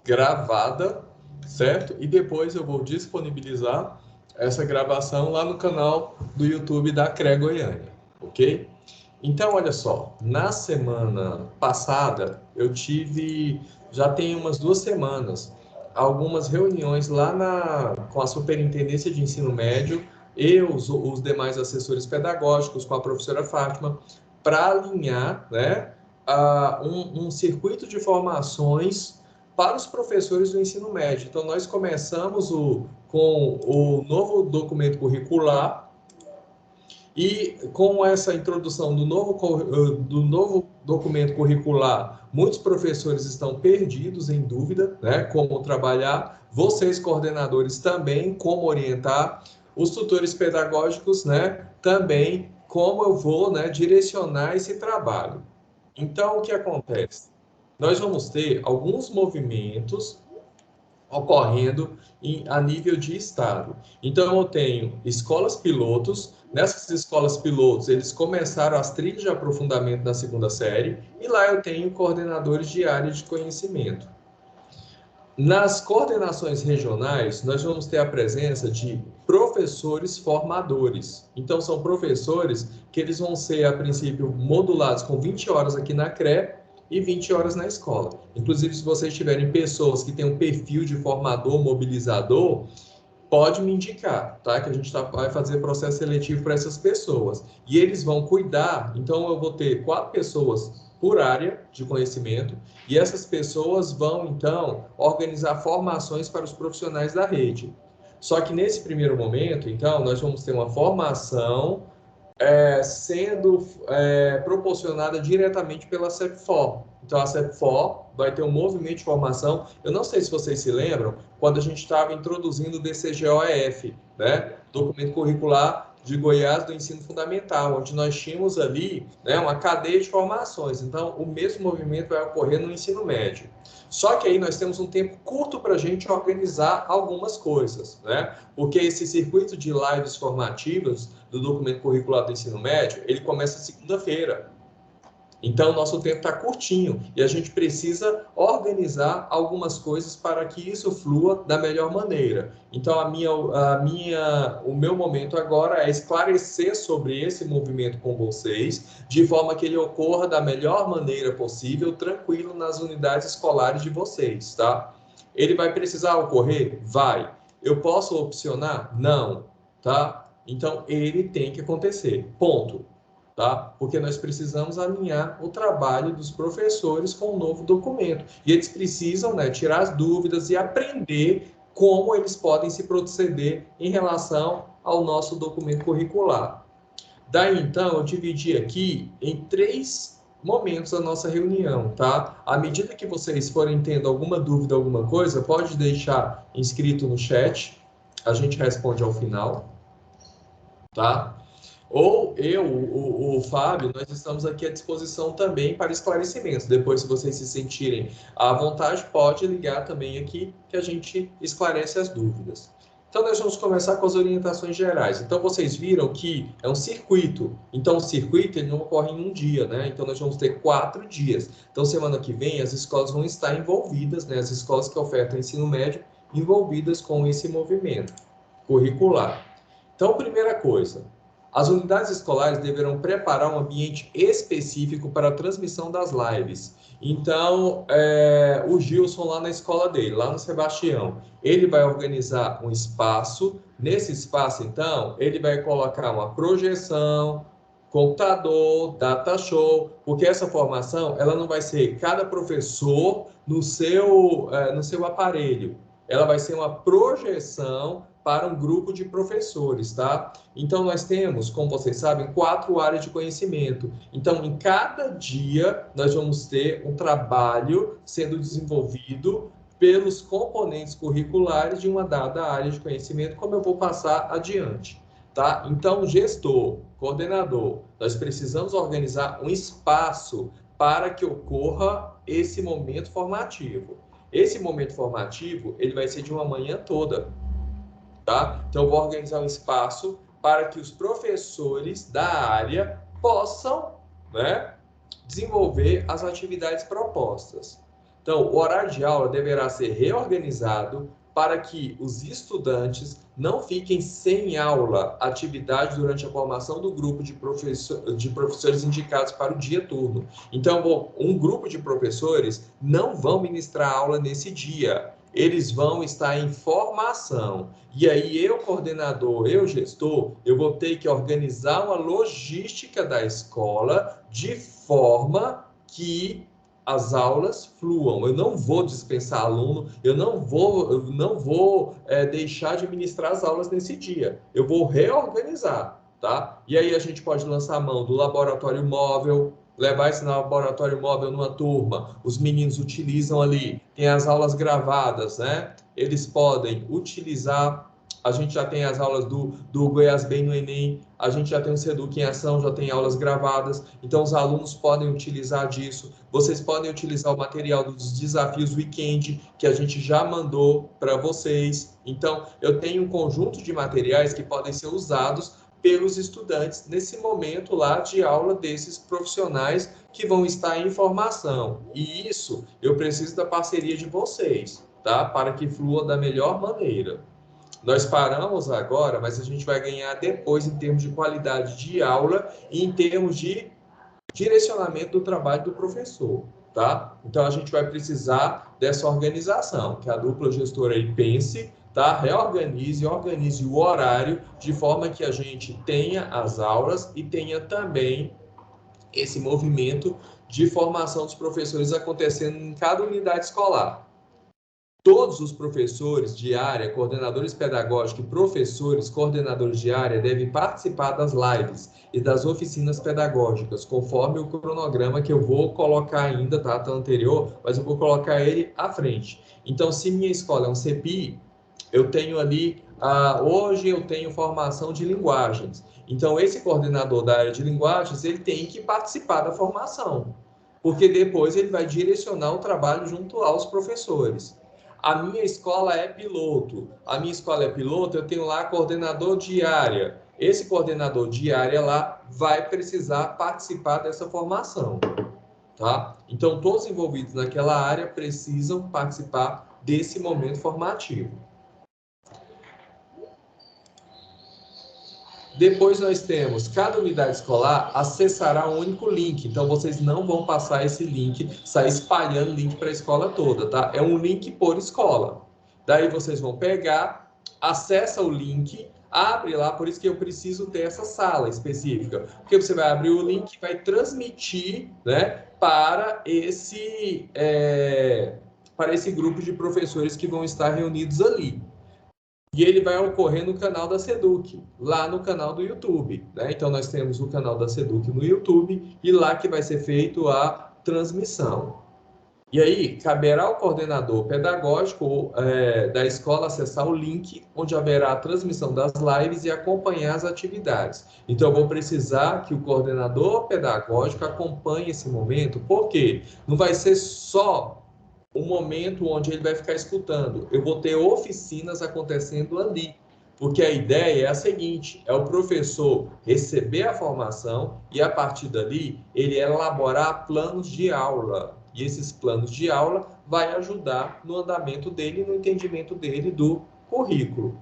gravada, certo? E depois eu vou disponibilizar essa gravação lá no canal do YouTube da CRE Goiânia, ok? Então, olha só, na semana passada eu tive, já tem umas 2 semanas, algumas reuniões lá com a Superintendência de Ensino Médio e os demais assessores pedagógicos com a professora Fátima para alinhar, né, um circuito de formações para os professores do ensino médio. Então, nós começamos com o novo documento curricular e com essa introdução do novo documento curricular, muitos professores estão perdidos, em dúvida, né, como trabalhar, vocês coordenadores também, como orientar, os tutores pedagógicos, né, também como eu vou, né, direcionar esse trabalho. Então, o que acontece? Nós vamos ter alguns movimentos ocorrendo a nível de estado. Então, eu tenho escolas pilotos. Nessas escolas pilotos, eles começaram as trilhas de aprofundamento na segunda série, e lá eu tenho coordenadores de área de conhecimento. Nas coordenações regionais, nós vamos ter a presença de professores formadores. Então, são professores que eles vão ser, a princípio, modulados com 20 horas aqui na CRE e 20 horas na escola. Inclusive, se vocês tiverem pessoas que têm um perfil de formador, mobilizador, pode me indicar, tá? Que a gente vai fazer processo seletivo para essas pessoas. E eles vão cuidar, então eu vou ter 4 pessoas por área de conhecimento, e essas pessoas vão, então, organizar formações para os profissionais da rede. Só que nesse primeiro momento, então, nós vamos ter uma formação sendo proporcionada diretamente pela CEPFOR. Então, a CEPFOR vai ter um movimento de formação. Eu não sei se vocês se lembram, quando a gente estava introduzindo o DCGOEF, né? Documento Curricular de Goiás do Ensino Fundamental, onde nós tínhamos ali, né, uma cadeia de formações. Então, o mesmo movimento vai ocorrer no ensino médio. Só que aí nós temos um tempo curto para a gente organizar algumas coisas, né? Porque esse circuito de lives formativas do documento curricular do ensino médio, ele começa segunda-feira. Então, nosso tempo está curtinho e a gente precisa organizar algumas coisas para que isso flua da melhor maneira. Então, o meu momento agora é esclarecer sobre esse movimento com vocês, de forma que ele ocorra da melhor maneira possível, tranquilo nas unidades escolares de vocês, tá? Ele vai precisar ocorrer? Vai. Eu posso opcionar? Não, tá? Então, ele tem que acontecer, ponto. Tá? Porque nós precisamos alinhar o trabalho dos professores com o novo documento. E eles precisam, né, tirar as dúvidas e aprender como eles podem se proceder em relação ao nosso documento curricular. Daí, então, eu dividi aqui em 3 momentos da nossa reunião, tá? À medida que vocês forem tendo alguma dúvida, alguma coisa, pode deixar inscrito no chat, a gente responde ao final, tá? Ou eu, o Fábio, nós estamos aqui à disposição também para esclarecimentos. Depois, se vocês se sentirem à vontade, pode ligar também aqui que a gente esclarece as dúvidas. Então, nós vamos começar com as orientações gerais. Então, vocês viram que é um circuito. Então, o circuito ele não ocorre em um dia, né? Então, nós vamos ter 4 dias. Então, semana que vem, as escolas vão estar envolvidas, né? As escolas que ofertam ensino médio, envolvidas com esse movimento curricular. Então, primeira coisa, as unidades escolares deverão preparar um ambiente específico para a transmissão das lives. Então, o Gilson lá na escola dele, lá no Sebastião, ele vai organizar um espaço. Nesse espaço, então, ele vai colocar uma projeção, computador, data show, porque essa formação, ela não vai ser cada professor no seu aparelho. Ela vai ser uma projeção para um grupo de professores, tá? Então, nós temos, como vocês sabem, 4 áreas de conhecimento. Então, em cada dia, nós vamos ter um trabalho sendo desenvolvido pelos componentes curriculares de uma dada área de conhecimento, como eu vou passar adiante, tá? Então, gestor, coordenador, nós precisamos organizar um espaço para que ocorra esse momento formativo. Esse momento formativo, ele vai ser de uma manhã toda, tá? Então, eu vou organizar um espaço para que os professores da área possam, né, desenvolver as atividades propostas. Então, o horário de aula deverá ser reorganizado para que os estudantes não fiquem sem aula, atividade durante a formação do grupo de professores indicados para o dia turno. Então, um grupo de professores não vão ministrar aula nesse dia. Eles vão estar em formação. E aí, eu, coordenador, eu, gestor, eu vou ter que organizar uma logística da escola de forma que as aulas fluam. Eu não vou dispensar aluno, eu não vou deixar de ministrar as aulas nesse dia. Eu vou reorganizar, tá? E aí a gente pode lançar a mão do laboratório móvel, levar esse laboratório móvel numa turma. Os meninos utilizam ali, tem as aulas gravadas, né? Eles podem utilizar. A gente já tem as aulas do Goiás Bem no Enem, a gente já tem o Seduc em Ação, já tem aulas gravadas, então os alunos podem utilizar disso. Vocês podem utilizar o material dos desafios weekend, que a gente já mandou para vocês. Então, eu tenho um conjunto de materiais que podem ser usados pelos estudantes nesse momento lá de aula desses profissionais que vão estar em formação. E isso, eu preciso da parceria de vocês, tá? Para que flua da melhor maneira. Nós paramos agora, mas a gente vai ganhar depois em termos de qualidade de aula e em termos de direcionamento do trabalho do professor, tá? Então, a gente vai precisar dessa organização, que a dupla gestora aí pense, tá? Reorganize, organize o horário de forma que a gente tenha as aulas e tenha também esse movimento de formação dos professores acontecendo em cada unidade escolar. Todos os professores de área, coordenadores pedagógicos e professores, coordenadores de área, devem participar das lives e das oficinas pedagógicas, conforme o cronograma que eu vou colocar ainda, tá? Tá anterior, mas eu vou colocar ele à frente. Então, se minha escola é um CEPI, eu tenho ali, hoje eu tenho formação de linguagens. Então, esse coordenador da área de linguagens, ele tem que participar da formação, porque depois ele vai direcionar o trabalho junto aos professores. A minha escola é piloto. A minha escola é piloto, eu tenho lá coordenador de área. Esse coordenador de área lá vai precisar participar dessa formação, tá? Então, todos envolvidos naquela área precisam participar desse momento formativo. Depois nós temos, cada unidade escolar acessará um único link, então vocês não vão passar esse link, sair espalhando o link para a escola toda, tá? É um link por escola. Daí vocês vão pegar, acessa o link, abre lá, por isso que eu preciso ter essa sala específica, porque você vai abrir o link e vai transmitir, né, para esse grupo de professores que vão estar reunidos ali. E ele vai ocorrer no canal da Seduc, lá no canal do YouTube, né? Então, nós temos o canal da Seduc no YouTube e lá que vai ser feito a transmissão. E aí, caberá ao coordenador pedagógico da escola acessar o link onde haverá a transmissão das lives e acompanhar as atividades. Então, eu vou precisar que o coordenador pedagógico acompanhe esse momento, porque não vai ser só um momento onde ele vai ficar escutando. Eu vou ter oficinas acontecendo ali, porque a ideia é a seguinte, é o professor receber a formação e, a partir dali, ele elaborar planos de aula. E esses planos de aula vai ajudar no andamento dele, no entendimento dele do currículo,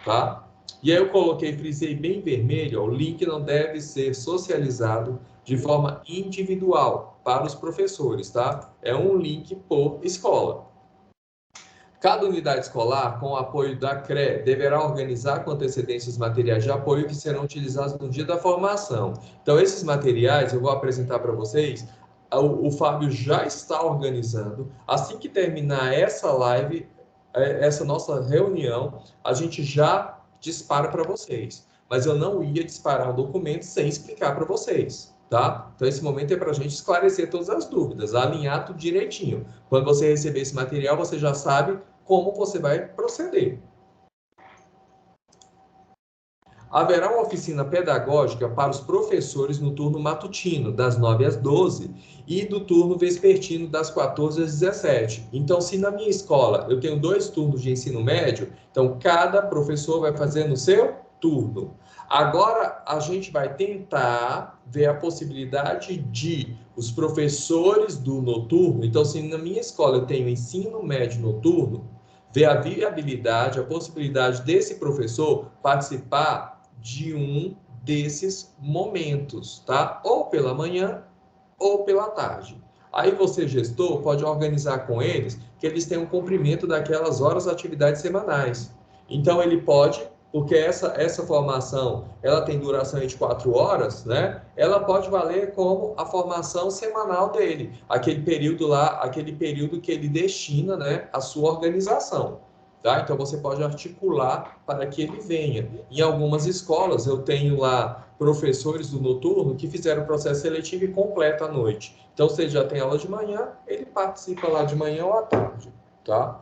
tá? E aí eu coloquei, frisei bem vermelho, ó, o link não deve ser socializado de forma individual para os professores, tá? É um link por escola. Cada unidade escolar, com o apoio da CRE, deverá organizar com antecedência os materiais de apoio que serão utilizados no dia da formação. Então, esses materiais eu vou apresentar para vocês. O Fábio já está organizando. Assim que terminar essa live, essa nossa reunião, a gente já dispara para vocês. Mas eu não ia disparar o documento sem explicar para vocês, tá? Então, esse momento é para a gente esclarecer todas as dúvidas, alinhar tudo direitinho. Quando você receber esse material, você já sabe como você vai proceder. Haverá uma oficina pedagógica para os professores no turno matutino, das 9 às 12, e do turno vespertino, das 14 às 17. Então, se na minha escola eu tenho 2 turnos de ensino médio, então cada professor vai fazer no seu turno. Agora, a gente vai tentar ver a possibilidade de os professores do noturno, então, se na minha escola eu tenho ensino médio noturno, ver a viabilidade, a possibilidade desse professor participar de um desses momentos, tá? Ou pela manhã ou pela tarde. Aí você, gestor, pode organizar com eles que eles tenham cumprimento daquelas horas de atividades semanais. Então, ele pode, porque essa formação, ela tem duração de 4 horas, né? Ela pode valer como a formação semanal dele, aquele período lá, aquele período que ele destina, né, a sua organização. Tá? Então, você pode articular para que ele venha. Em algumas escolas, eu tenho lá professores do noturno que fizeram o processo seletivo e completo à noite. Então, se ele já tem aula de manhã, ele participa lá de manhã ou à tarde. Tá?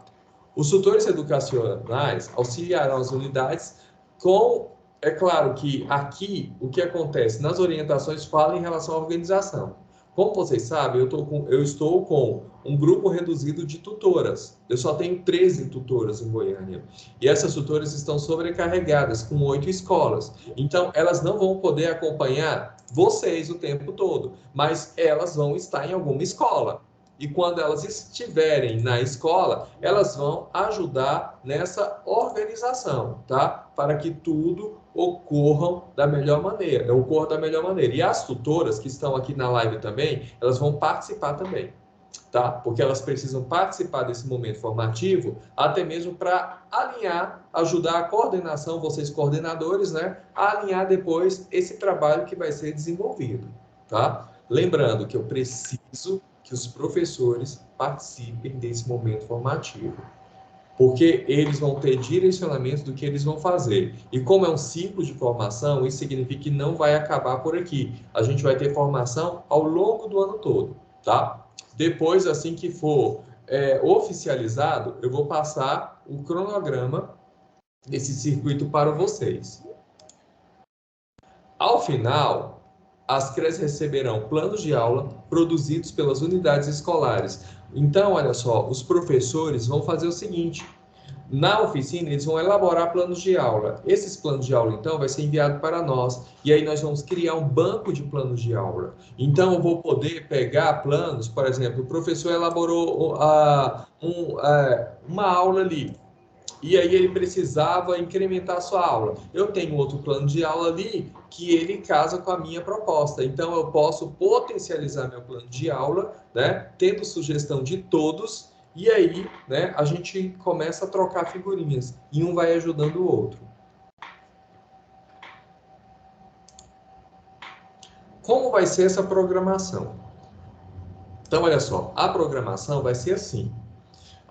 Os tutores educacionais auxiliarão as unidades com... É claro que aqui, o que acontece? Nas orientações fala em relação à organização. Como vocês sabem, eu estou com um grupo reduzido de tutoras. Eu só tenho 13 tutoras em Goiânia. E essas tutoras estão sobrecarregadas com 8 escolas. Então, elas não vão poder acompanhar vocês o tempo todo, mas elas vão estar em alguma escola. E quando elas estiverem na escola, elas vão ajudar nessa organização, tá? Para que tudo ocorra da melhor maneira. E as tutoras que estão aqui na live também, elas vão participar também, tá? Porque elas precisam participar desse momento formativo, até mesmo para alinhar, ajudar a coordenação, vocês coordenadores, né? A alinhar depois esse trabalho que vai ser desenvolvido, tá? Lembrando que eu preciso que os professores participem desse momento formativo, porque eles vão ter direcionamento do que eles vão fazer. E como é um ciclo de formação, isso significa que não vai acabar por aqui. A gente vai ter formação ao longo do ano todo, tá? Depois, assim que for oficializado, eu vou passar o cronograma desse circuito para vocês. Ao final, as CREs receberão planos de aula produzidos pelas unidades escolares. Então, olha só, os professores vão fazer o seguinte: na oficina, eles vão elaborar planos de aula. Esses planos de aula, então, vai ser enviado para nós. E aí nós vamos criar um banco de planos de aula. Então, eu vou poder pegar planos, por exemplo, o professor elaborou uma aula ali. E aí ele precisava incrementar a sua aula. Eu tenho outro plano de aula ali que ele casa com a minha proposta. Então, eu posso potencializar meu plano de aula, né, tendo sugestão de todos, e aí, né, a gente começa a trocar figurinhas, e um vai ajudando o outro. Como vai ser essa programação? Então, olha só, a programação vai ser assim.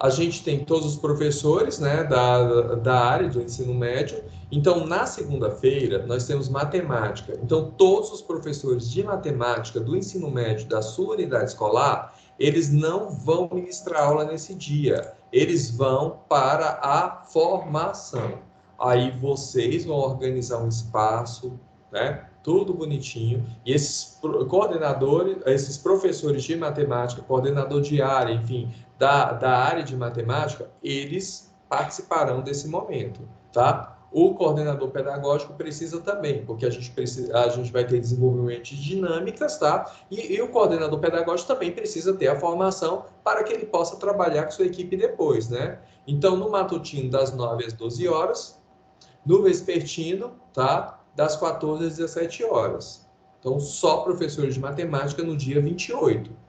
A gente tem todos os professores, né, da área do ensino médio. Então, na segunda-feira, nós temos matemática. Então, todos os professores de matemática do ensino médio da sua unidade escolar, eles não vão ministrar aula nesse dia. Eles vão para a formação. Aí vocês vão organizar um espaço, né? Tudo bonitinho. E esses coordenadores, esses professores de matemática, coordenador de área, enfim, da área de matemática, eles participarão desse momento, tá? O coordenador pedagógico precisa também, porque a gente vai ter desenvolvimento de dinâmicas, tá? E o coordenador pedagógico também precisa ter a formação para que ele possa trabalhar com sua equipe depois, né? Então, no matutino, das 9 às 12 horas, no vespertino, tá? Das 14 às 17 horas. Então, só professores de matemática no dia 28.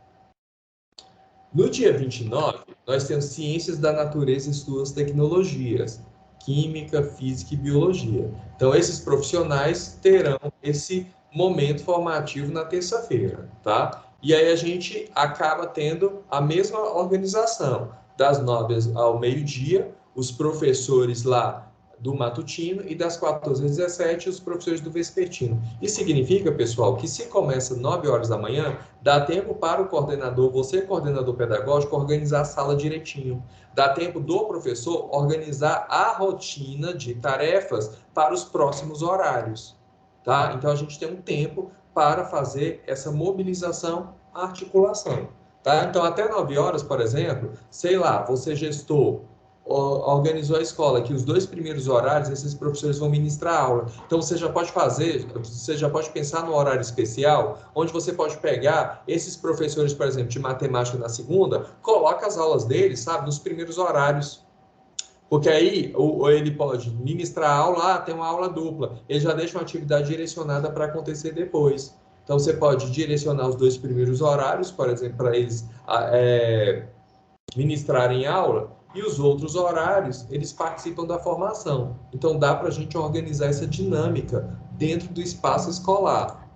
No dia 29, nós temos ciências da natureza e suas tecnologias, química, física e biologia. Então, esses profissionais terão esse momento formativo na terça-feira, tá? E aí a gente acaba tendo a mesma organização, das 9 ao meio-dia, os professores lá do matutino e das 14 às 17 os professores do vespertino. Isso significa, pessoal, que se começa 9 horas da manhã, dá tempo para o coordenador, você coordenador pedagógico, organizar a sala direitinho. Dá tempo do professor organizar a rotina de tarefas para os próximos horários, tá? Então a gente tem um tempo para fazer essa mobilização, articulação, tá? Então até 9 horas, por exemplo, sei lá, você gestor, organizou a escola, que os 2 primeiros horários, esses professores vão ministrar aula. Então, você já pode pensar no horário especial, onde você pode pegar esses professores, por exemplo, de matemática na segunda, coloca as aulas deles, sabe, nos primeiros horários. Porque aí ele pode ministrar a aula, tem uma aula dupla, ele já deixa uma atividade direcionada para acontecer depois. Então, você pode direcionar os 2 primeiros horários, por exemplo, para eles ministrarem aula, e os outros horários, eles participam da formação. Então, dá para a gente organizar essa dinâmica dentro do espaço escolar.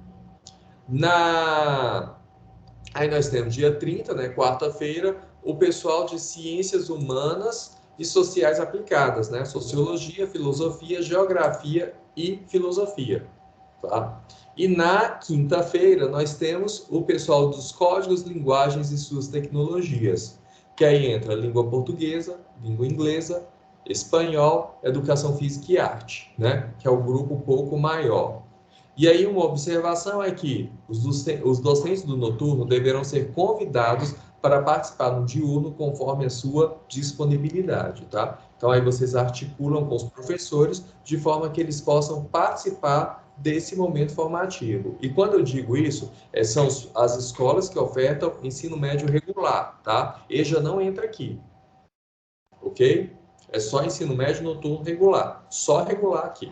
Aí nós temos dia 30, né, quarta-feira, o pessoal de Ciências Humanas e Sociais Aplicadas, né, Sociologia, Filosofia, Geografia e Filosofia. Tá? E na quinta-feira, nós temos o pessoal dos Códigos, Linguagens e suas Tecnologias, que aí entra língua portuguesa, língua inglesa, espanhol, educação física e arte, né? Que é o grupo um pouco maior. E aí uma observação é que os docentes do noturno deverão ser convidados para participar no diurno conforme a sua disponibilidade, tá? Então aí vocês articulam com os professores de forma que eles possam participar desse momento formativo. E quando eu digo isso, são as escolas que ofertam ensino médio regular, tá? EJA não entra aqui, ok? É só ensino médio noturno regular, só regular aqui.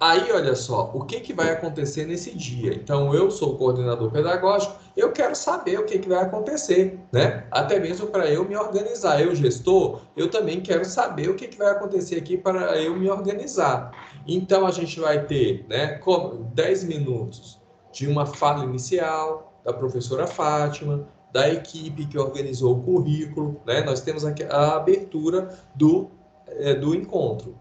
Aí, olha só, o que vai acontecer nesse dia? Então, eu sou o coordenador pedagógico, eu quero saber o que vai acontecer, né? Até mesmo para eu me organizar. Eu, gestor, eu também quero saber o que vai acontecer aqui para eu me organizar. Então, a gente vai ter, né, 10 minutos de uma fala inicial da professora Fátima, da equipe que organizou o currículo, né? Nós temos aqui a abertura do encontro.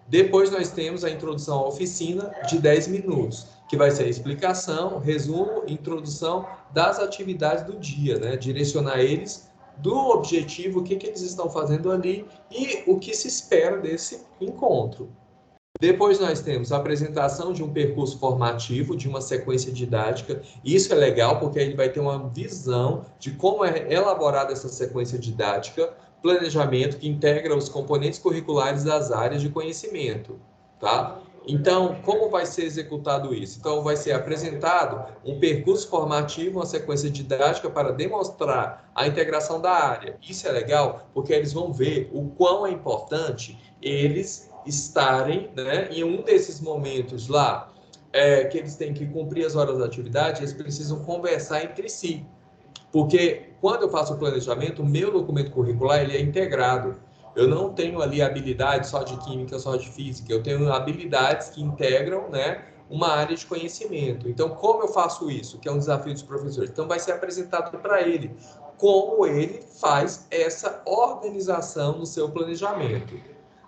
Depois nós temos a introdução à oficina de 10 minutos, que vai ser a explicação, resumo, introdução das atividades do dia, né? Direcionar eles do objetivo, o que eles estão fazendo ali e o que se espera desse encontro. Depois nós temos a apresentação de um percurso formativo, de uma sequência didática. Isso é legal porque ele vai ter uma visão de como é elaborada essa sequência didática, planejamento que integra os componentes curriculares das áreas de conhecimento, tá? Então, como vai ser executado isso? Então, vai ser apresentado um percurso formativo, uma sequência didática para demonstrar a integração da área. Isso é legal porque eles vão ver o quão é importante eles estarem, né, em um desses momentos lá, que eles têm que cumprir as horas da atividade, eles precisam conversar entre si. Porque quando eu faço o planejamento, o meu documento curricular ele é integrado. Eu não tenho ali habilidades só de química, só de física. Eu tenho habilidades que integram, né, uma área de conhecimento. Então, como eu faço isso? Que é um desafio dos professores. Então, vai ser apresentado para ele como ele faz essa organização no seu planejamento.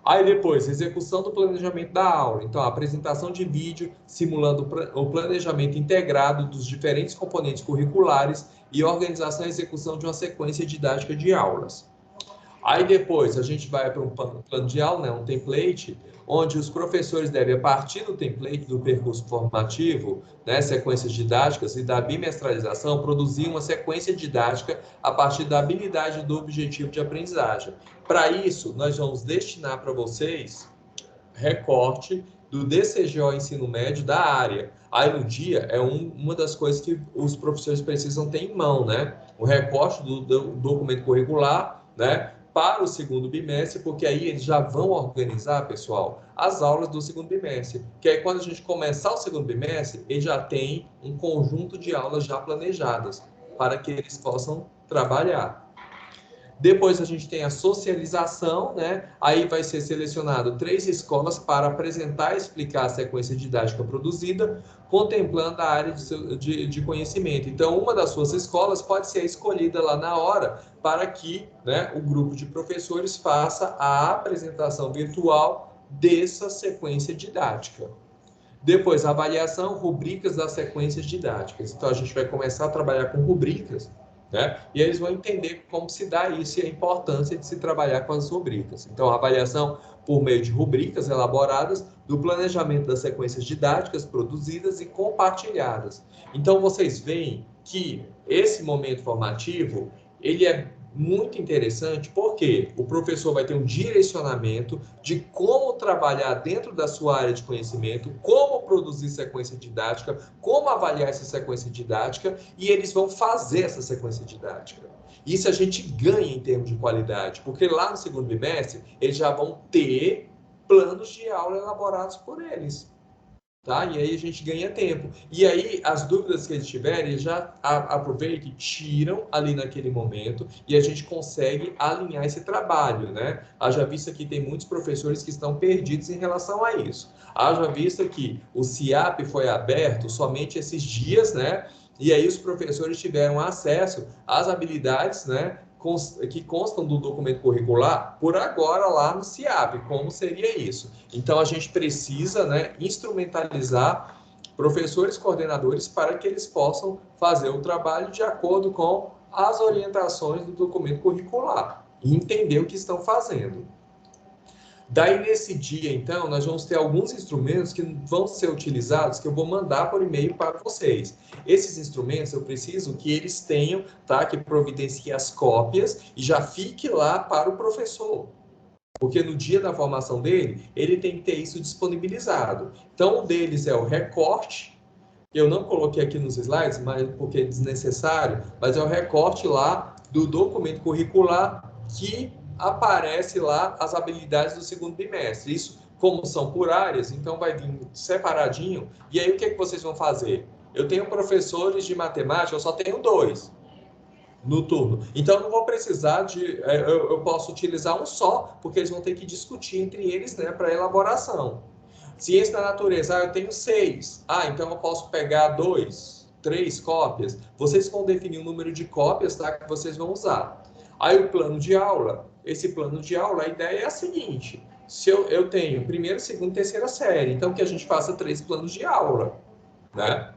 Aí depois, execução do planejamento da aula. Então, a apresentação de vídeo simulando o planejamento integrado dos diferentes componentes curriculares e organização e execução de uma sequência didática de aulas. Aí depois, a gente vai para um plano de aula, né, um template, onde os professores devem, a partir do template do percurso formativo, né, sequências didáticas e da bimestralização, produzir uma sequência didática a partir da habilidade do objetivo de aprendizagem. Para isso, nós vamos destinar para vocês recorte do DCGO Ensino Médio da área. Aí no dia é uma das coisas que os professores precisam ter em mão, né? O recorte do documento curricular, né? Para o segundo bimestre, porque aí eles já vão organizar, pessoal, as aulas do segundo bimestre. Que aí quando a gente começar o segundo bimestre, ele já tem um conjunto de aulas já planejadas para que eles possam trabalhar. Depois a gente tem a socialização, né? Aí vai ser selecionado 3 escolas para apresentar e explicar a sequência didática produzida, contemplando a área de conhecimento. Então, uma das suas escolas pode ser escolhida lá na hora para que, né, o grupo de professores faça a apresentação virtual dessa sequência didática. Depois, avaliação, rubricas das sequências didáticas. Então, a gente vai começar a trabalhar com rubricas, né? E eles vão entender como se dá isso e a importância de se trabalhar com as rubricas. Então, a avaliação por meio de rubricas elaboradas do planejamento das sequências didáticas produzidas e compartilhadas. Então, vocês veem que esse momento formativo, ele é muito interessante porque o professor vai ter um direcionamento de como trabalhar dentro da sua área de conhecimento, como produzir sequência didática, como avaliar essa sequência didática, e eles vão fazer essa sequência didática. Isso a gente ganha em termos de qualidade, porque lá no segundo bimestre eles já vão ter planos de aula elaborados por eles. Tá? E aí a gente ganha tempo. E aí, as dúvidas que eles tiverem, já aproveitam e tiram ali naquele momento e a gente consegue alinhar esse trabalho, né? Haja vista que tem muitos professores que estão perdidos em relação a isso. Haja vista que o CIAP foi aberto somente esses dias, né? E aí os professores tiveram acesso às habilidades, né? Que constam do documento curricular por agora lá no CIAP, como seria isso. Então, a gente precisa, né, instrumentalizar professores coordenadores para que eles possam fazer o trabalho de acordo com as orientações do documento curricular e entender o que estão fazendo. Daí, nesse dia, então, nós vamos ter alguns instrumentos que vão ser utilizados, que eu vou mandar por e-mail para vocês. Esses instrumentos, eu preciso que eles tenham, tá? Que providencie as cópias e já fique lá para o professor. Porque no dia da formação dele, ele tem que ter isso disponibilizado. Então, um deles é o recorte. Eu não coloquei aqui nos slides, mas porque é desnecessário, mas é o recorte lá do documento curricular que aparece lá as habilidades do segundo bimestre. Isso, como são por áreas, então vai vir separadinho. E aí, o que é que vocês vão fazer? Eu tenho professores de matemática, eu só tenho 2 no turno. Então, eu não vou precisar de... Eu posso utilizar um só, porque eles vão ter que discutir entre eles, né, para elaboração. Ciência da natureza, eu tenho 6. Então eu posso pegar 2, 3 cópias. Vocês vão definir o número de cópias, tá, que vocês vão usar. Aí o plano de aula, esse plano de aula, a ideia é a seguinte: se eu tenho primeira, segunda e terceira série, então que a gente faça 3 planos de aula, né?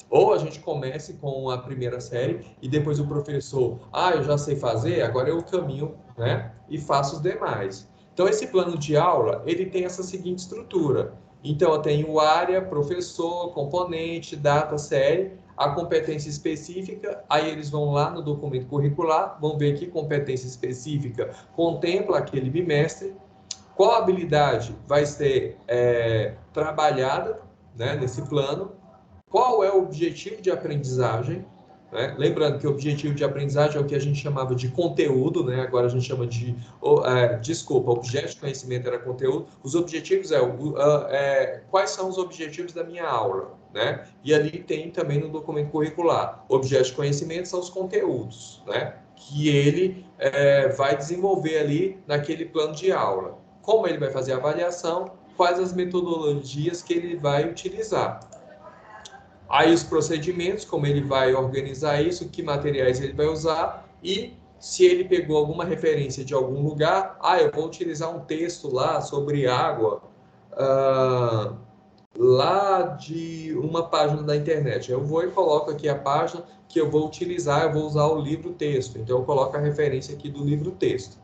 Ou a gente comece com a primeira série e depois o professor, eu já sei fazer, agora eu caminho, né, e faço os demais. Então, esse plano de aula, ele tem essa seguinte estrutura. Então, eu tenho área, professor, componente, data, série, a competência específica, aí eles vão lá no documento curricular, vão ver que competência específica contempla aquele bimestre, qual habilidade vai ser trabalhada, né, nesse plano, qual é o objetivo de aprendizagem, né? Lembrando que o objetivo de aprendizagem é o que a gente chamava de conteúdo, né? Agora a gente chama de... objeto de conhecimento era conteúdo. Os objetivos quais são os objetivos da minha aula, né? E ali tem também no documento curricular. Objetos de conhecimento são os conteúdos, né? Que ele vai desenvolver ali naquele plano de aula. Como ele vai fazer a avaliação, quais as metodologias que ele vai utilizar. Aí os procedimentos, como ele vai organizar isso, que materiais ele vai usar e se ele pegou alguma referência de algum lugar, eu vou utilizar um texto lá sobre água, lá de uma página da internet. Eu vou e coloco aqui a página que eu vou utilizar, eu vou usar o livro texto. Então eu coloco a referência aqui do livro texto.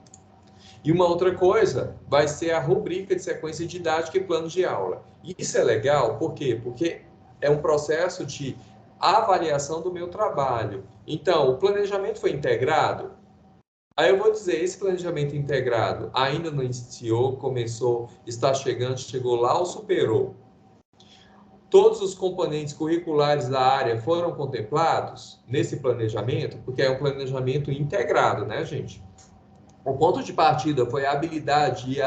E uma outra coisa vai ser a rubrica de sequência didática e plano de aula. Isso é legal, por quê? Porque é um processo de avaliação do meu trabalho. Então, o planejamento foi integrado? Aí eu vou dizer, esse planejamento integrado ainda não iniciou, começou, está chegando, chegou lá ou superou? Todos os componentes curriculares da área foram contemplados nesse planejamento? Porque é um planejamento integrado, né, gente? O ponto de partida foi a habilidade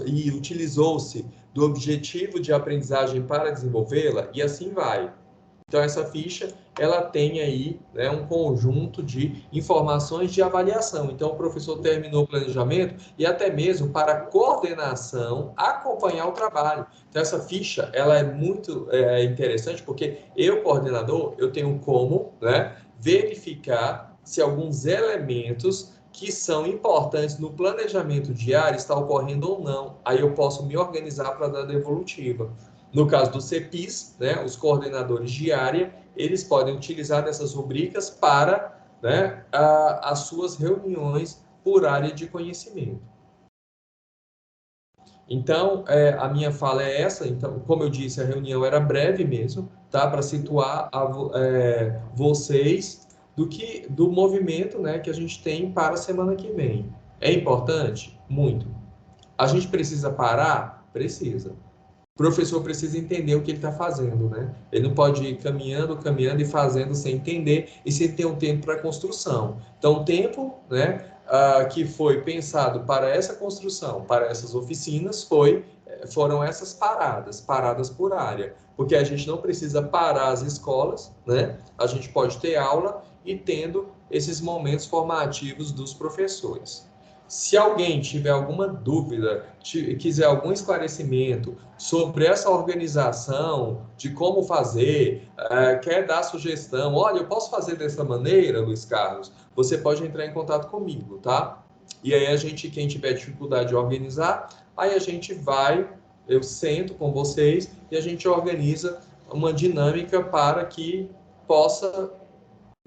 e utilizou-se do objetivo de aprendizagem para desenvolvê-la, e assim vai. Então, essa ficha, ela tem aí, né, um conjunto de informações de avaliação. Então, o professor terminou o planejamento e até mesmo para a coordenação acompanhar o trabalho. Então, essa ficha, ela é muito interessante porque eu, coordenador, eu tenho como, né, verificar se alguns elementos que são importantes no planejamento diário está ocorrendo ou não. Aí eu posso me organizar para dar devolutiva. No caso do CEPIS, né, os coordenadores de área, eles podem utilizar dessas rubricas para, né, as suas reuniões por área de conhecimento. Então, a minha fala é essa. Então, como eu disse, a reunião era breve mesmo, tá? Para situar vocês do movimento, né, que a gente tem para a semana que vem. É importante? Muito. A gente precisa parar? Precisa. O professor precisa entender o que ele está fazendo, né? Ele não pode ir caminhando, caminhando e fazendo sem entender e sem ter um tempo para construção. Então, o tempo, né, que foi pensado para essa construção, para essas oficinas, foram essas paradas por área, porque a gente não precisa parar as escolas, né? A gente pode ter aula e tendo esses momentos formativos dos professores. Se alguém tiver alguma dúvida, quiser algum esclarecimento sobre essa organização, de como fazer, quer dar sugestão, olha, eu posso fazer dessa maneira, Luiz Carlos, você pode entrar em contato comigo, tá? E aí a gente, quem tiver dificuldade de organizar, aí a gente vai, eu sento com vocês e a gente organiza uma dinâmica para que possa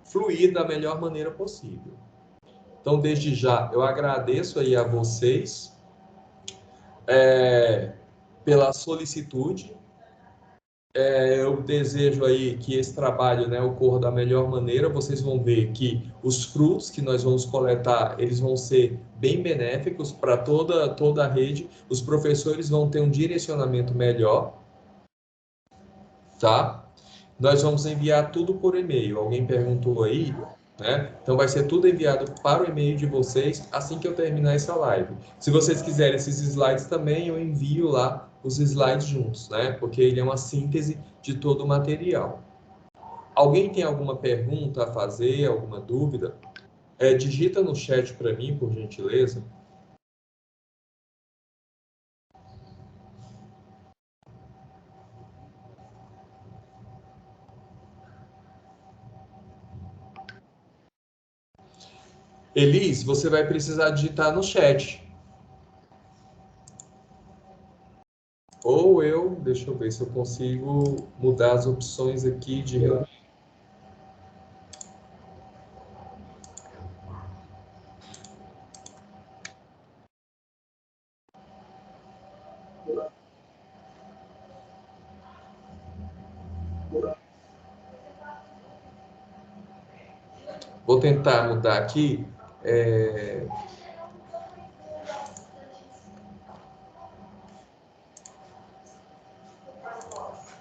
fluir da melhor maneira possível. Então, desde já, eu agradeço aí a vocês pela solicitude. Eu desejo aí que esse trabalho, né, ocorra da melhor maneira. Vocês vão ver que os frutos que nós vamos coletar, eles vão ser bem benéficos para toda a rede. Os professores vão ter um direcionamento melhor, tá? Nós vamos enviar tudo por e-mail. Alguém perguntou aí, né? Então vai ser tudo enviado para o e-mail de vocês assim que eu terminar essa live. Se vocês quiserem esses slides também, eu envio lá os slides juntos, né? Porque ele é uma síntese de todo o material. Alguém tem alguma pergunta a fazer, alguma dúvida? Digita no chat para mim, por gentileza. Elis, você vai precisar digitar no chat. Ou deixa eu ver se eu consigo mudar as opções aqui de reunião. Vou tentar mudar aqui.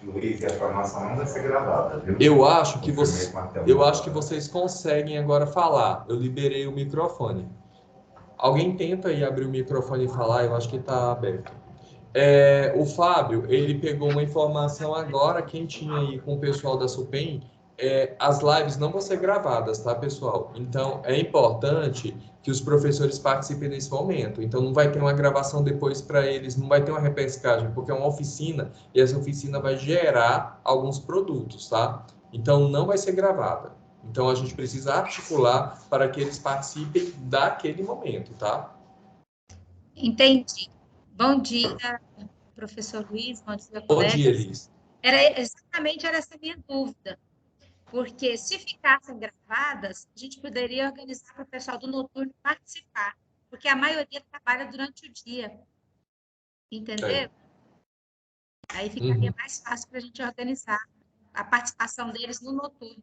Luiz, a formação não vai ser gravada, viu? Eu acho que vocês conseguem agora falar. Eu liberei o microfone. Alguém tenta aí abrir o microfone e falar, eu acho que está aberto. O Fábio, ele pegou uma informação agora, quem tinha aí com o pessoal da Supem, as lives não vão ser gravadas, tá, pessoal? Então, é importante que os professores participem nesse momento. Então, não vai ter uma gravação depois para eles, não vai ter uma repescagem, porque é uma oficina, e essa oficina vai gerar alguns produtos, tá? Então, não vai ser gravada. Então, a gente precisa articular para que eles participem daquele momento, tá? Entendi. Bom dia, professor Luiz, bom dia, Bom colegas. dia, Elis. Exatamente essa a minha dúvida, porque se ficassem gravadas, a gente poderia organizar para o pessoal do noturno participar, porque a maioria trabalha durante o dia, entendeu? Aí ficaria mais fácil para a gente organizar a participação deles no noturno.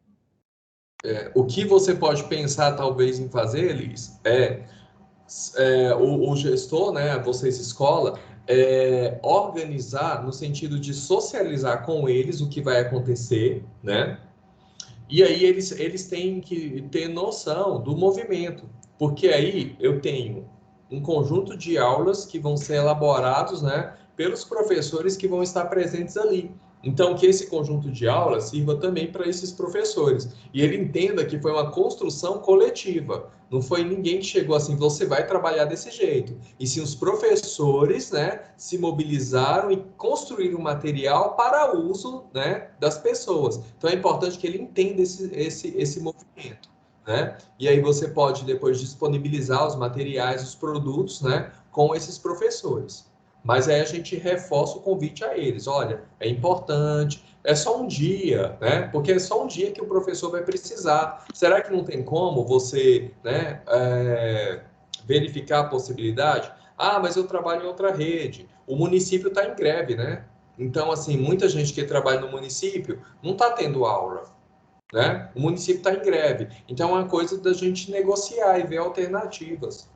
O que você pode pensar, talvez, em fazer, Elis, o gestor, né, vocês escola, organizar no sentido de socializar com eles o que vai acontecer, né? E aí eles têm que ter noção do movimento, porque aí eu tenho um conjunto de aulas que vão ser elaborados, né, pelos professores que vão estar presentes ali. Então, que esse conjunto de aulas sirva também para esses professores. E ele entenda que foi uma construção coletiva. Não foi ninguém que chegou assim, você vai trabalhar desse jeito. E sim os professores, né, se mobilizaram e construíram material para uso, né, das pessoas. Então, é importante que ele entenda esse movimento, né? E aí você pode depois disponibilizar os materiais, os produtos, né, com esses professores. Mas aí a gente reforça o convite a eles. Olha, é importante, é só um dia, né? Porque é só um dia que o professor vai precisar. Será que não tem como você, né, verificar a possibilidade? Ah, mas eu trabalho em outra rede. O município está em greve, né? Então, assim, muita gente que trabalha no município não está tendo aula. né? O município está em greve. Então, é uma coisa da gente negociar e ver alternativas.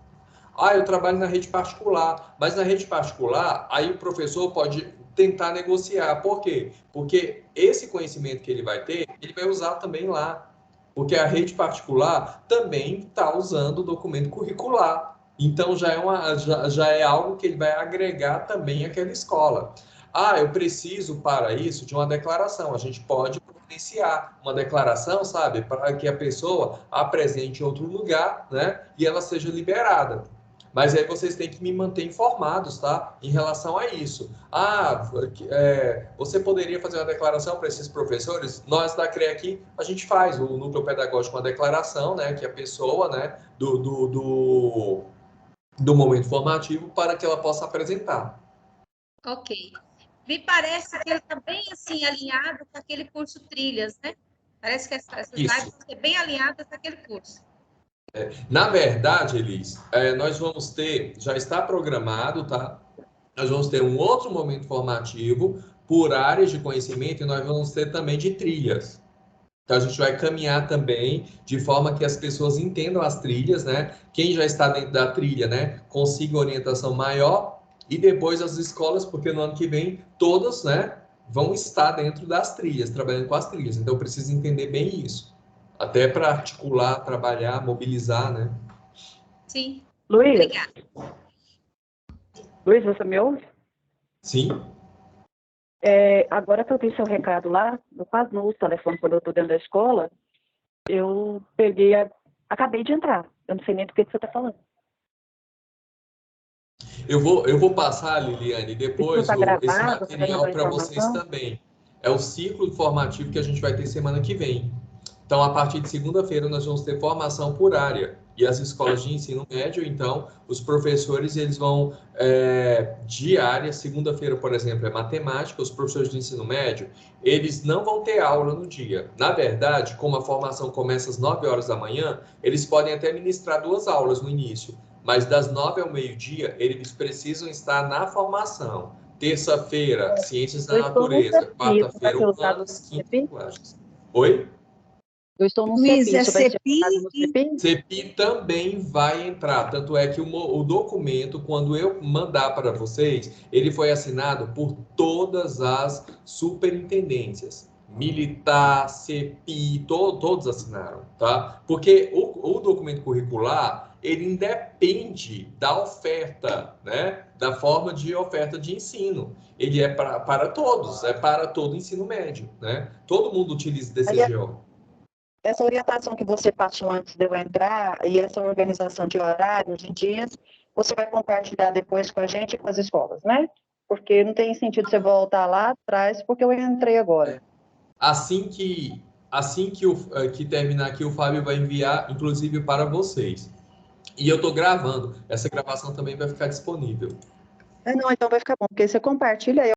Ah, eu trabalho na rede particular, mas na rede particular, aí o professor pode tentar negociar. Por quê? Porque esse conhecimento que ele vai ter, ele vai usar também lá. Porque a rede particular também está usando o documento curricular. Então, já é algo que ele vai agregar também àquela escola. Ah, eu preciso para isso de uma declaração. A gente pode providenciar uma declaração, sabe, para que a pessoa apresente em outro lugar, né, e ela seja liberada. Mas aí vocês têm que me manter informados, tá? Em relação a isso. Ah, você poderia fazer uma declaração para esses professores? Nós da CRE aqui, a gente faz o núcleo pedagógico uma declaração, né? Que a pessoa, né? Do momento formativo para que ela possa apresentar. Ok. Me parece que ele está bem assim, alinhado com aquele curso Trilhas, né? Parece que essas lives vão ser bem alinhadas com aquele curso. Na verdade, Elis, nós vamos ter, já está programado, tá? Nós vamos ter um outro momento formativo por áreas de conhecimento e nós vamos ter também de trilhas. Então, a gente vai caminhar também de forma que as pessoas entendam as trilhas, né? Quem já está dentro da trilha, né? Consiga orientação maior e depois as escolas, porque no ano que vem todas, né? Vão estar dentro das trilhas, trabalhando com as trilhas. Então, precisa entender bem isso. Até para articular, trabalhar, mobilizar, né? Sim. Luiz, Obrigada. Luiz, você me ouve? Sim. Agora que eu vi seu recado lá, eu quase não uso o telefone quando eu estou dentro da escola, eu acabei de entrar. Eu não sei nem do que você está falando. Eu vou passar, Liliane, depois Isso está esse gravado, você vai material mandar para vocês informação? também. É o ciclo informativo que a gente vai ter semana que vem. Então, a partir de segunda-feira, nós vamos ter formação por área. E as escolas de ensino médio, então, os professores, eles vão de área. Segunda-feira, por exemplo, é matemática. Os professores de ensino médio, eles não vão ter aula no dia. Na verdade, como a formação começa às 9 horas da manhã, eles podem até ministrar 2 aulas no início. Mas das 9 ao meio-dia, eles precisam estar na formação. Terça-feira, ciências da Eu estou no natureza. CEPI, isso vai Quarta-feira, ser usado no humanas. Quinta, CEPI? linguagens. Oi? Eu estou no Luiz, CEPI, é isso vai ser CEPI usado no CEPI? CEPI também vai entrar, tanto é que o documento, quando eu mandar para vocês, ele foi assinado por todas as superintendências, militar, CEPI, todos assinaram, tá? Porque o documento curricular, ele independe da oferta, né? Da forma de oferta de ensino. Ele é para todos, é para todo o ensino médio, né? Todo mundo utiliza DCGO. Essa orientação que você passou antes de eu entrar e essa organização de horários, de dias, você vai compartilhar depois com a gente e com as escolas, né? Porque não tem sentido você voltar lá atrás, porque eu entrei agora. Assim que que terminar aqui, o Fábio vai enviar, inclusive, para vocês. E eu estou gravando. Essa gravação também vai ficar disponível. Não, então vai ficar bom, porque você compartilha